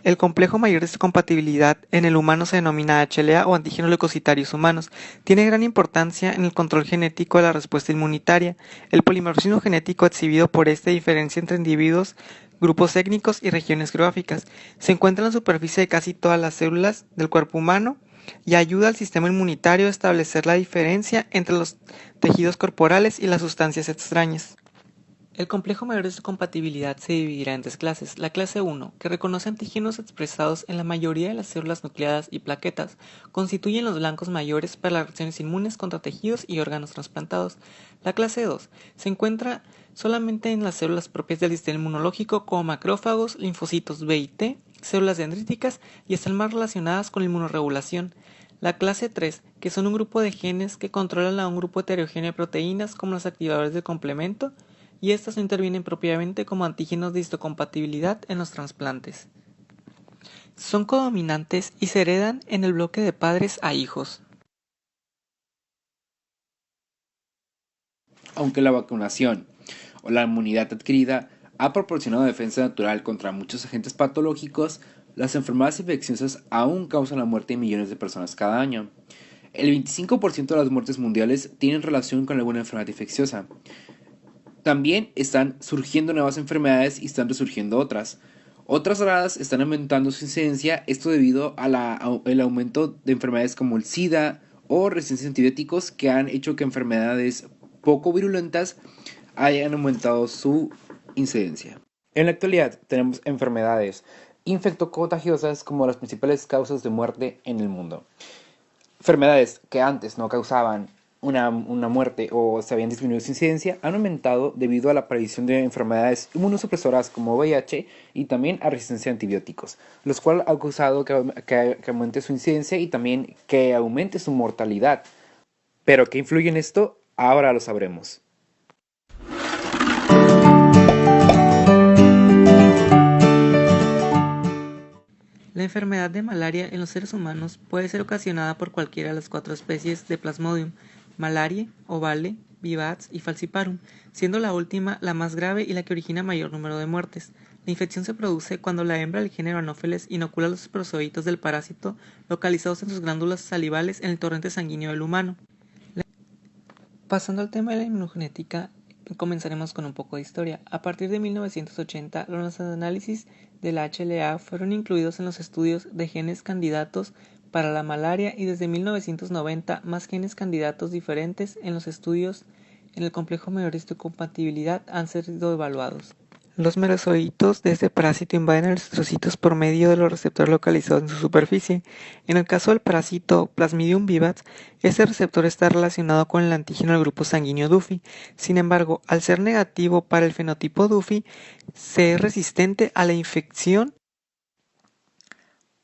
El complejo mayor de compatibilidad en el humano se denomina HLA o antígenos leucocitarios humanos. Tiene gran importancia en el control genético de la respuesta inmunitaria. El polimorfismo genético exhibido por este diferencia entre individuos, grupos étnicos y regiones geográficas. Se encuentra en la superficie de casi todas las células del cuerpo humano y ayuda al sistema inmunitario a establecer la diferencia entre los tejidos corporales y las sustancias extrañas. El complejo mayor de compatibilidad se dividirá en tres clases. La clase 1, que reconoce antígenos expresados en la mayoría de las células nucleadas y plaquetas, constituyen los blancos mayores para las reacciones inmunes contra tejidos y órganos trasplantados. La clase 2 se encuentra solamente en las células propias del sistema inmunológico como macrófagos, linfocitos B y T, células dendríticas y están más relacionadas con la inmunorregulación. La clase 3, que son un grupo de genes que controlan a un grupo heterogéneo de proteínas como los activadores de complemento, y estas no intervienen propiamente como antígenos de histocompatibilidad en los trasplantes. Son codominantes y se heredan en el bloque de padres a hijos. Aunque la vacunación o la inmunidad adquirida ha proporcionado defensa natural contra muchos agentes patológicos, las enfermedades infecciosas aún causan la muerte de millones de personas cada año. El 25% de las muertes mundiales tienen relación con alguna enfermedad infecciosa. También están surgiendo nuevas enfermedades y están resurgiendo otras. Otras raras están aumentando su incidencia, esto debido al aumento de enfermedades como el SIDA o resistencia a antibióticos que han hecho que enfermedades poco virulentas hayan aumentado su incidencia. En la actualidad tenemos enfermedades infectocontagiosas como las principales causas de muerte en el mundo. Enfermedades que antes no causaban una muerte o se habían disminuido su incidencia han aumentado debido a la aparición de enfermedades inmunosupresoras como VIH y también a resistencia a antibióticos, los cuales han causado que aumente su incidencia y también que aumente su mortalidad. ¿Pero qué influye en esto? Ahora lo sabremos. La enfermedad de malaria en los seres humanos puede ser ocasionada por cualquiera de las 4 especies de Plasmodium: Malariae, Ovale, Vivax y Falciparum, siendo la última la más grave y la que origina mayor número de muertes. La infección se produce cuando la hembra del género Anopheles inocula los prozoitos del parásito localizados en sus glándulas salivales en el torrente sanguíneo del humano. Pasando al tema de la inmunogenética, comenzaremos con un poco de historia. A partir de 1980, los análisis del HLA fueron incluidos en los estudios de genes candidatos para la malaria y desde 1990 más genes candidatos diferentes en los estudios en el complejo mayor de histocompatibilidad han sido evaluados. Los merozoitos de este parásito invaden a los eritrocitos por medio de los receptores localizados en su superficie. En el caso del parásito Plasmodium vivax, este receptor está relacionado con el antígeno del grupo sanguíneo Duffy. Sin embargo, al ser negativo para el fenotipo Duffy, se es resistente a la infección.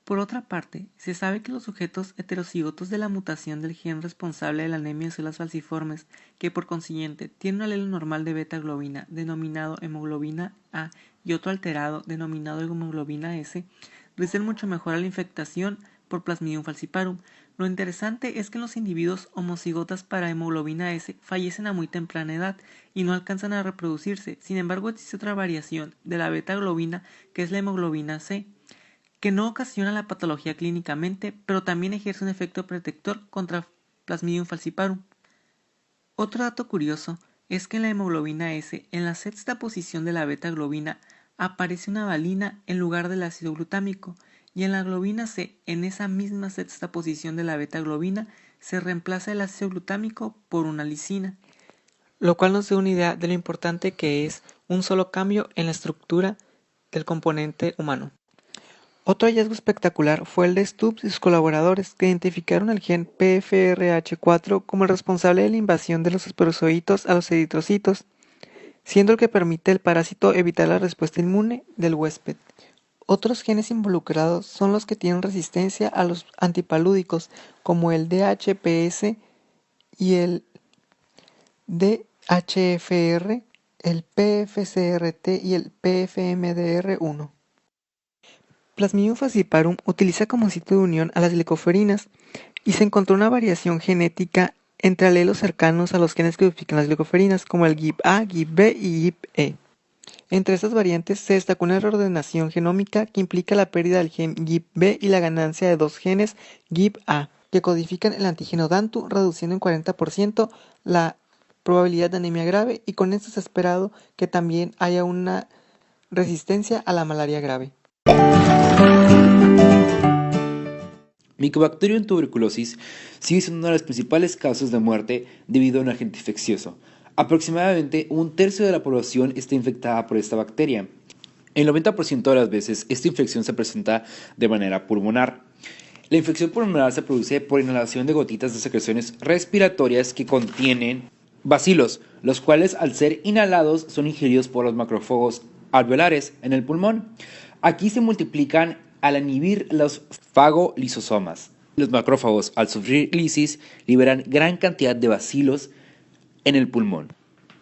Por otra parte, se sabe que los sujetos heterocigotos de la mutación del gen responsable de la anemia de células falciformes, que por consiguiente tienen un alelo normal de beta-globina denominado hemoglobina A y otro alterado denominado hemoglobina S, resisten mucho mejor a la infectación por Plasmodium falciparum. Lo interesante es que los individuos homocigotas para hemoglobina S fallecen a muy temprana edad y no alcanzan a reproducirse. Sin embargo, existe otra variación de la beta-globina que es la hemoglobina C, que no ocasiona la patología clínicamente, pero también ejerce un efecto protector contra Plasmodium falciparum. Otro dato curioso es que en la hemoglobina S, en la sexta posición de la beta-globina, aparece una valina en lugar del ácido glutámico, y en la globina C, en esa misma sexta posición de la beta-globina, se reemplaza el ácido glutámico por una lisina, lo cual nos da una idea de lo importante que es un solo cambio en la estructura del componente humano. Otro hallazgo espectacular fue el de Stubbs y sus colaboradores, que identificaron el gen PFRH4 como el responsable de la invasión de los esperozoitos a los eritrocitos, siendo el que permite al parásito evitar la respuesta inmune del huésped. Otros genes involucrados son los que tienen resistencia a los antipalúdicos, como el DHPS y el DHFR, el PFCRT y el PFMDR1. Plasmodium falciparum utiliza como sitio de unión a las glicoferinas y se encontró una variación genética entre alelos cercanos a los genes que codifican las glicoferinas, como el GIP-A, GIP-B y GIP-E. Entre estas variantes se destacó una reordenación genómica que implica la pérdida del gen GIP-B y la ganancia de dos genes GIP-A, que codifican el antígeno DANTU, reduciendo en 40% la probabilidad de anemia grave, y con esto se ha esperado que también haya una resistencia a la malaria grave. Mycobacterium tuberculosis sigue siendo una de las principales causas de muerte debido a un agente infeccioso. Aproximadamente un tercio de la población está infectada por esta bacteria. El 90% de las veces esta infección se presenta de manera pulmonar. La infección pulmonar se produce por inhalación de gotitas de secreciones respiratorias que contienen bacilos, los cuales al ser inhalados son ingeridos por los macrófagos alveolares en el pulmón. Aquí se multiplican al inhibir los fagolisosomas. Los macrófagos, al sufrir lisis, liberan gran cantidad de bacilos en el pulmón.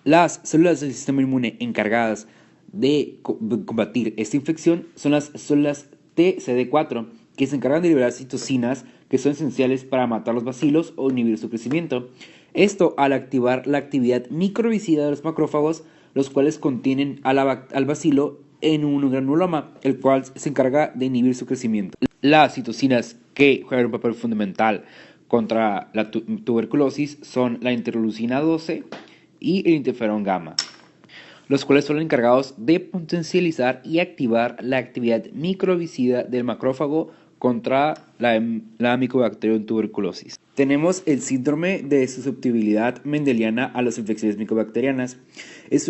Las células del sistema inmune encargadas de combatir esta infección son las células TCD4, que se encargan de liberar citocinas que son esenciales para matar los bacilos o inhibir su crecimiento. Esto al activar la actividad microbicida de los macrófagos, los cuales contienen al bacilo en un granuloma, el cual se encarga de inhibir su crecimiento. Las citocinas que juegan un papel fundamental contra la tuberculosis son la interleucina 12 y el interferón gamma, los cuales son encargados de potencializar y activar la actividad microbicida del macrófago contra la Mycobacterium tuberculosis. Tenemos el síndrome de susceptibilidad mendeliana a las infecciones micobacterianas. Es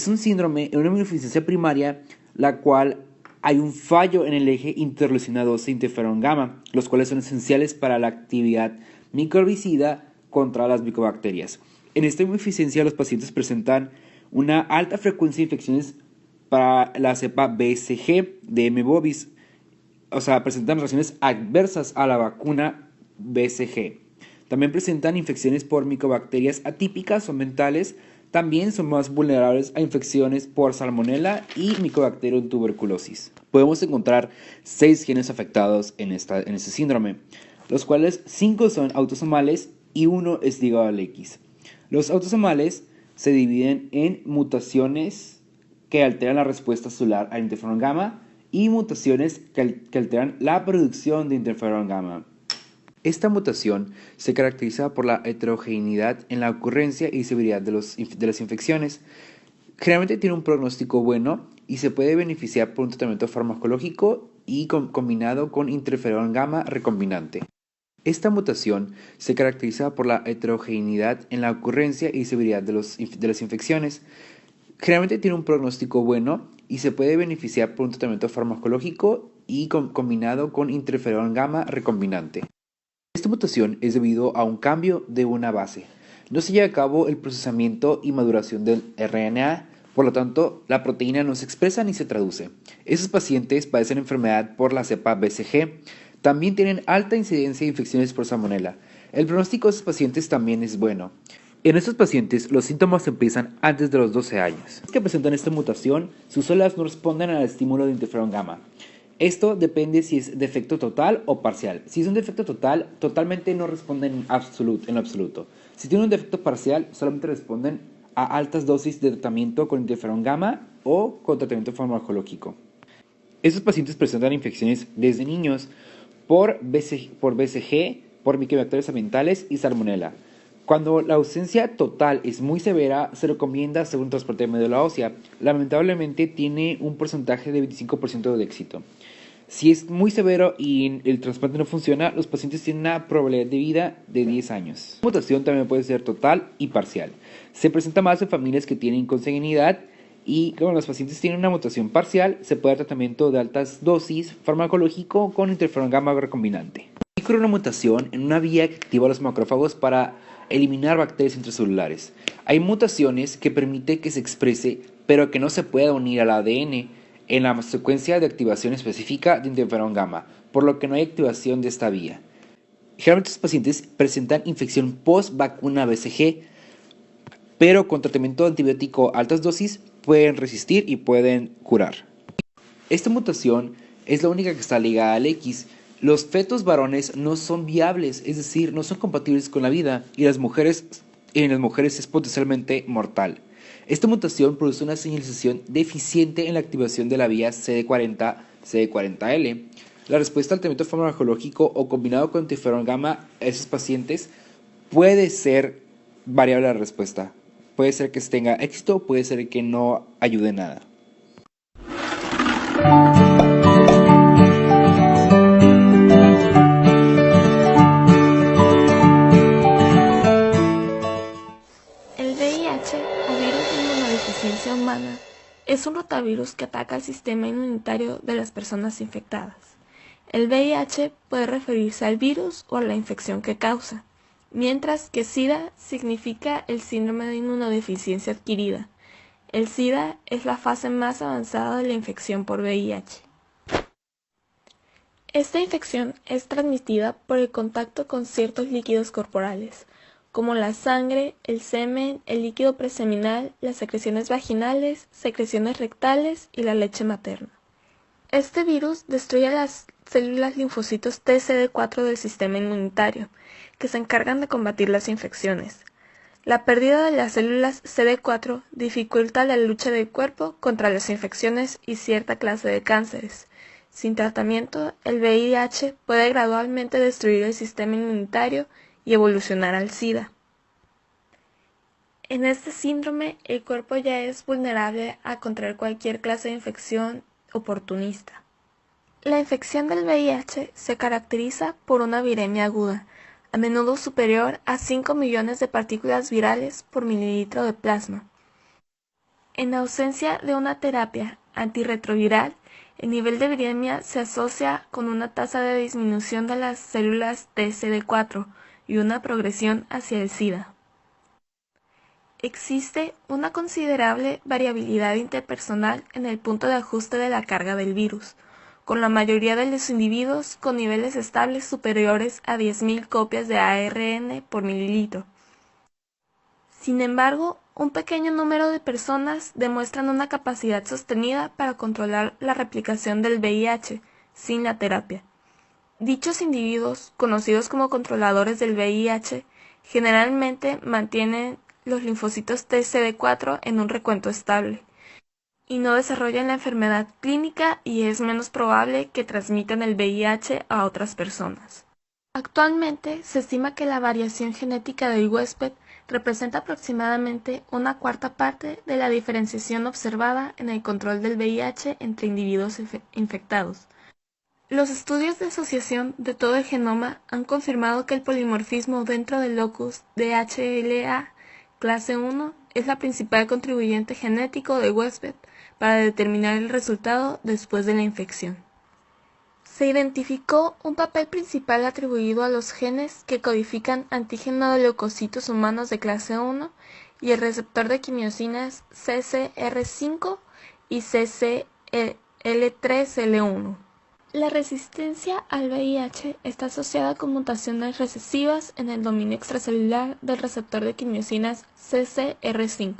un síndrome, una inmunodeficiencia primaria, la cual hay un fallo en el eje interleucina 12 e interferón gamma, los cuales son esenciales para la actividad microbicida contra las micobacterias. En esta inmunodeficiencia los pacientes presentan una alta frecuencia de infecciones para la cepa BCG de M. bovis, o sea, presentan reacciones adversas a la vacuna BCG. También presentan infecciones por micobacterias atípicas o mentales. También son más vulnerables a infecciones por Salmonella y Mycobacterium tuberculosis. Podemos encontrar 6 genes afectados en este síndrome, los cuales 5 son autosomales y 1 es ligado al X. Los autosomales se dividen en mutaciones que alteran la respuesta celular al interferón gamma y mutaciones que alteran la producción de interferón gamma. Esta mutación se caracteriza por la heterogeneidad en la ocurrencia y severidad de las infecciones. Generalmente tiene un pronóstico bueno y se puede beneficiar por un tratamiento farmacológico y combinado con interferón gamma recombinante. Esta mutación se caracteriza por la heterogeneidad en la ocurrencia y severidad de las infecciones. Generalmente tiene un pronóstico bueno y se puede beneficiar por un tratamiento farmacológico y combinado con interferón gamma recombinante. Esta mutación es debido a un cambio de una base. No se lleva a cabo el procesamiento y maduración del RNA, por lo tanto, la proteína no se expresa ni se traduce. Esos pacientes padecen enfermedad por la cepa BCG. También tienen alta incidencia de infecciones por Salmonella. El pronóstico de esos pacientes también es bueno. En estos pacientes, los síntomas empiezan antes de los 12 años. Los que presentan esta mutación, sus células no responden al estímulo de interferón gamma. Esto depende si es defecto total o parcial. Si es un defecto total, totalmente no responden en absoluto. Si tiene un defecto parcial, solamente responden a altas dosis de tratamiento con interferón gamma o con tratamiento farmacológico. Estos pacientes presentan infecciones desde niños por BCG, por micobacterias ambientales y Salmonella. Cuando la ausencia total es muy severa, se recomienda hacer un trasplante de médula ósea. Lamentablemente tiene un porcentaje de 25% de éxito. Si es muy severo y el trasplante no funciona, los pacientes tienen una probabilidad de vida de 10 años. La mutación también puede ser total y parcial. Se presenta más en familias que tienen consanguinidad y cuando los pacientes tienen una mutación parcial, se puede dar tratamiento de altas dosis farmacológico con interferón gamma recombinante. Hay una mutación en una vía que activa los macrófagos para eliminar bacterias intracelulares. Hay mutaciones que permiten que se exprese, pero que no se pueda unir al ADN en la secuencia de activación específica de interferón gamma, por lo que no hay activación de esta vía. Generalmente estos pacientes presentan infección post-vacuna BCG, pero con tratamiento antibiótico a altas dosis pueden resistir y pueden curar. Esta mutación es la única que está ligada al X. Los fetos varones no son viables, es decir, no son compatibles con la vida, y en las mujeres es potencialmente mortal. Esta mutación produce una señalización deficiente en la activación de la vía CD40-CD40L. La respuesta al tratamiento farmacológico o combinado con interferón gamma a esos pacientes puede ser variable la respuesta. Puede ser que tenga éxito, puede ser que no ayude nada. El VIH o virus de inmunodeficiencia humana es un rotavirus que ataca al sistema inmunitario de las personas infectadas. El VIH puede referirse al virus o a la infección que causa, mientras que SIDA significa el síndrome de inmunodeficiencia adquirida. El SIDA es la fase más avanzada de la infección por VIH. Esta infección es transmitida por el contacto con ciertos líquidos corporales, como la sangre, el semen, el líquido preseminal, las secreciones vaginales, secreciones rectales y la leche materna. Este virus destruye las células linfocitos TCD4 del sistema inmunitario, que se encargan de combatir las infecciones. La pérdida de las células CD4 dificulta la lucha del cuerpo contra las infecciones y cierta clase de cánceres. Sin tratamiento, el VIH puede gradualmente destruir el sistema inmunitario y evolucionar al SIDA. En este síndrome, el cuerpo ya es vulnerable a contraer cualquier clase de infección oportunista. La infección del VIH se caracteriza por una viremia aguda, a menudo superior a 5 millones de partículas virales por mililitro de plasma. En ausencia de una terapia antirretroviral, el nivel de viremia se asocia con una tasa de disminución de las células TCD4 y una progresión hacia el SIDA. Existe una considerable variabilidad interpersonal en el punto de ajuste de la carga del virus, con la mayoría de los individuos con niveles estables superiores a 10.000 copias de ARN por mililitro. Sin embargo, un pequeño número de personas demuestran una capacidad sostenida para controlar la replicación del VIH sin la terapia. Dichos individuos, conocidos como controladores del VIH, generalmente mantienen los linfocitos TCD4 en un recuento estable y no desarrollan la enfermedad clínica y es menos probable que transmitan el VIH a otras personas. Actualmente se estima que la variación genética del huésped representa aproximadamente una cuarta parte de la diferenciación observada en el control del VIH entre individuos infectados. Los estudios de asociación de todo el genoma han confirmado que el polimorfismo dentro del locus de HLA clase 1 es la principal contribuyente genético del huésped para determinar el resultado después de la infección. Se identificó un papel principal atribuido a los genes que codifican antígeno de leucocitos humanos de clase 1 y el receptor de quimiosinas CCR5 y CCL3L1. La resistencia al VIH está asociada con mutaciones recesivas en el dominio extracelular del receptor de quimiosinas CCR5,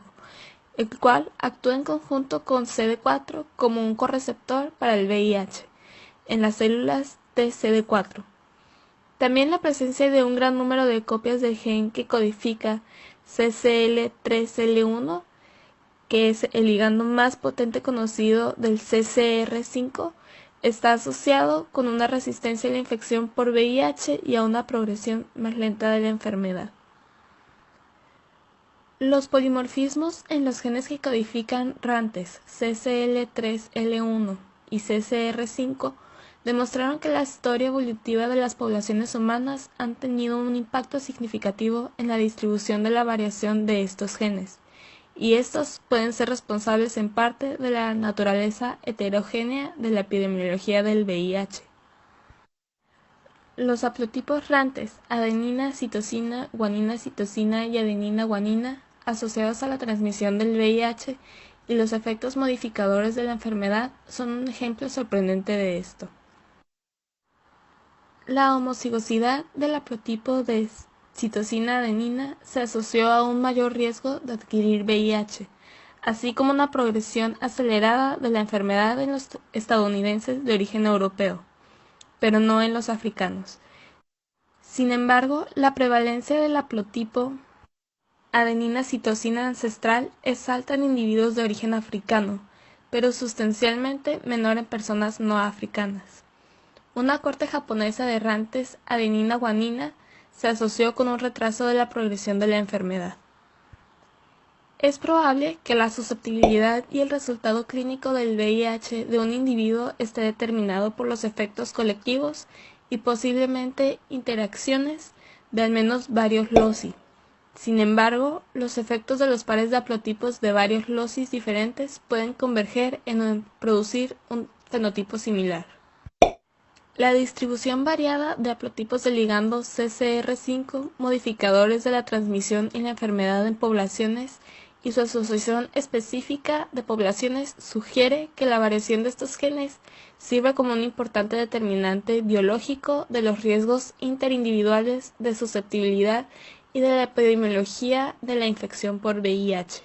el cual actúa en conjunto con CD4 como un correceptor para el VIH en las células TCD4. También la presencia de un gran número de copias del gen que codifica CCL3L1, que es el ligando más potente conocido del CCR5, está asociado con una resistencia a la infección por VIH y a una progresión más lenta de la enfermedad. Los polimorfismos en los genes que codifican RANTES, CCL3L1 y CCR5 demostraron que la historia evolutiva de las poblaciones humanas han tenido un impacto significativo en la distribución de la variación de estos genes, y estos pueden ser responsables en parte de la naturaleza heterogénea de la epidemiología del VIH. Los haplotipos RANTES, adenina, citosina, guanina, citosina y adenina, guanina, asociados a la transmisión del VIH y los efectos modificadores de la enfermedad son un ejemplo sorprendente de esto. La homocigosidad del haplotipo de citosina-adenina se asoció a un mayor riesgo de adquirir VIH, así como una progresión acelerada de la enfermedad en los estadounidenses de origen europeo, pero no en los africanos. Sin embargo, la prevalencia del haplotipo adenina-citosina ancestral es alta en individuos de origen africano, pero sustancialmente menor en personas no africanas. Una corte japonesa de errantes, adenina-guanina, se asoció con un retraso de la progresión de la enfermedad. Es probable que la susceptibilidad y el resultado clínico del VIH de un individuo esté determinado por los efectos colectivos y posiblemente interacciones de al menos varios loci. Sin embargo, los efectos de los pares de haplotipos de varios locis diferentes pueden converger en producir un fenotipo similar. La distribución variada de haplotipos de ligando CCR5, modificadores de la transmisión y la enfermedad en poblaciones, y su asociación específica de poblaciones sugiere que la variación de estos genes sirve como un importante determinante biológico de los riesgos interindividuales de susceptibilidad y de la epidemiología de la infección por VIH.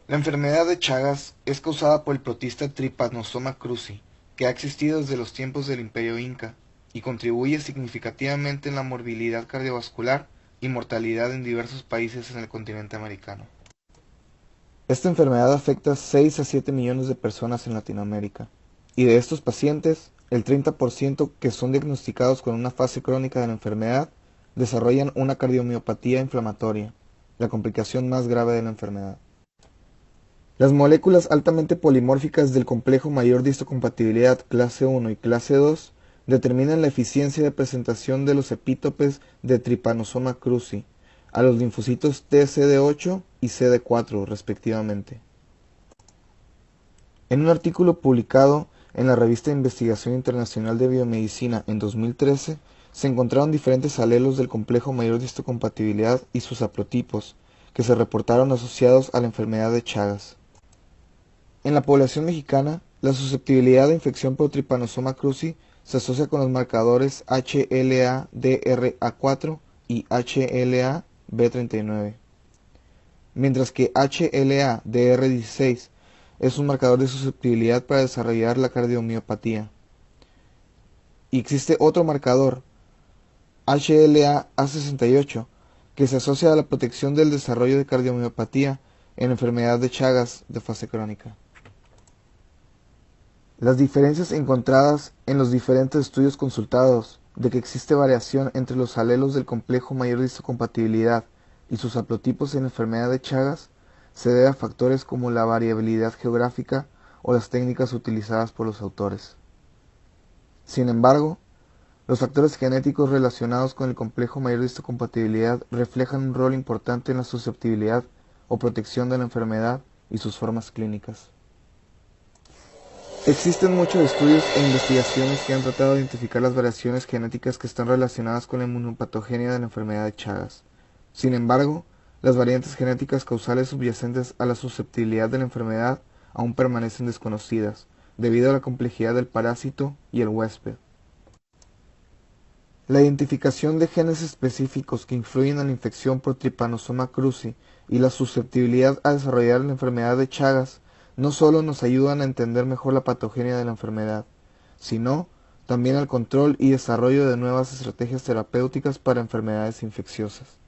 La enfermedad de Chagas es causada por el protista Trypanosoma cruzi, que ha existido desde los tiempos del Imperio Inca y contribuye significativamente en la morbilidad cardiovascular y mortalidad en diversos países en el continente americano. Esta enfermedad afecta a 6 a 7 millones de personas en Latinoamérica, y de estos pacientes, el 30% que son diagnosticados con una fase crónica de la enfermedad desarrollan una cardiomiopatía inflamatoria, la complicación más grave de la enfermedad. Las moléculas altamente polimórficas del complejo mayor de histocompatibilidad clase 1 y clase 2 determinan la eficiencia de presentación de los epítopes de Trypanosoma cruzi a los linfocitos TCD8 y CD4 respectivamente. En un artículo publicado en la Revista de Investigación Internacional de Biomedicina en 2013, se encontraron diferentes alelos del complejo mayor de histocompatibilidad y sus haplotipos, que se reportaron asociados a la enfermedad de Chagas. En la población mexicana, la susceptibilidad de infección por Trypanosoma cruzi se asocia con los marcadores HLA-DR-A4 y HLA-B39, mientras que HLA-DR16 es un marcador de susceptibilidad para desarrollar la cardiomiopatía. Y existe otro marcador, HLA-A68, que se asocia a la protección del desarrollo de cardiomiopatía en enfermedad de Chagas de fase crónica. Las diferencias encontradas en los diferentes estudios consultados de que existe variación entre los alelos del complejo mayor de histocompatibilidad y sus haplotipos en enfermedad de Chagas se debe a factores como la variabilidad geográfica o las técnicas utilizadas por los autores. Sin embargo, los factores genéticos relacionados con el complejo mayor de histocompatibilidad reflejan un rol importante en la susceptibilidad o protección de la enfermedad y sus formas clínicas. Existen muchos estudios e investigaciones que han tratado de identificar las variaciones genéticas que están relacionadas con la inmunopatogenia de la enfermedad de Chagas. Sin embargo, las variantes genéticas causales subyacentes a la susceptibilidad de la enfermedad aún permanecen desconocidas, debido a la complejidad del parásito y el huésped. La identificación de genes específicos que influyen en la infección por Trypanosoma cruzi y la susceptibilidad a desarrollar la enfermedad de Chagas no solo nos ayudan a entender mejor la patogenia de la enfermedad, sino también al control y desarrollo de nuevas estrategias terapéuticas para enfermedades infecciosas.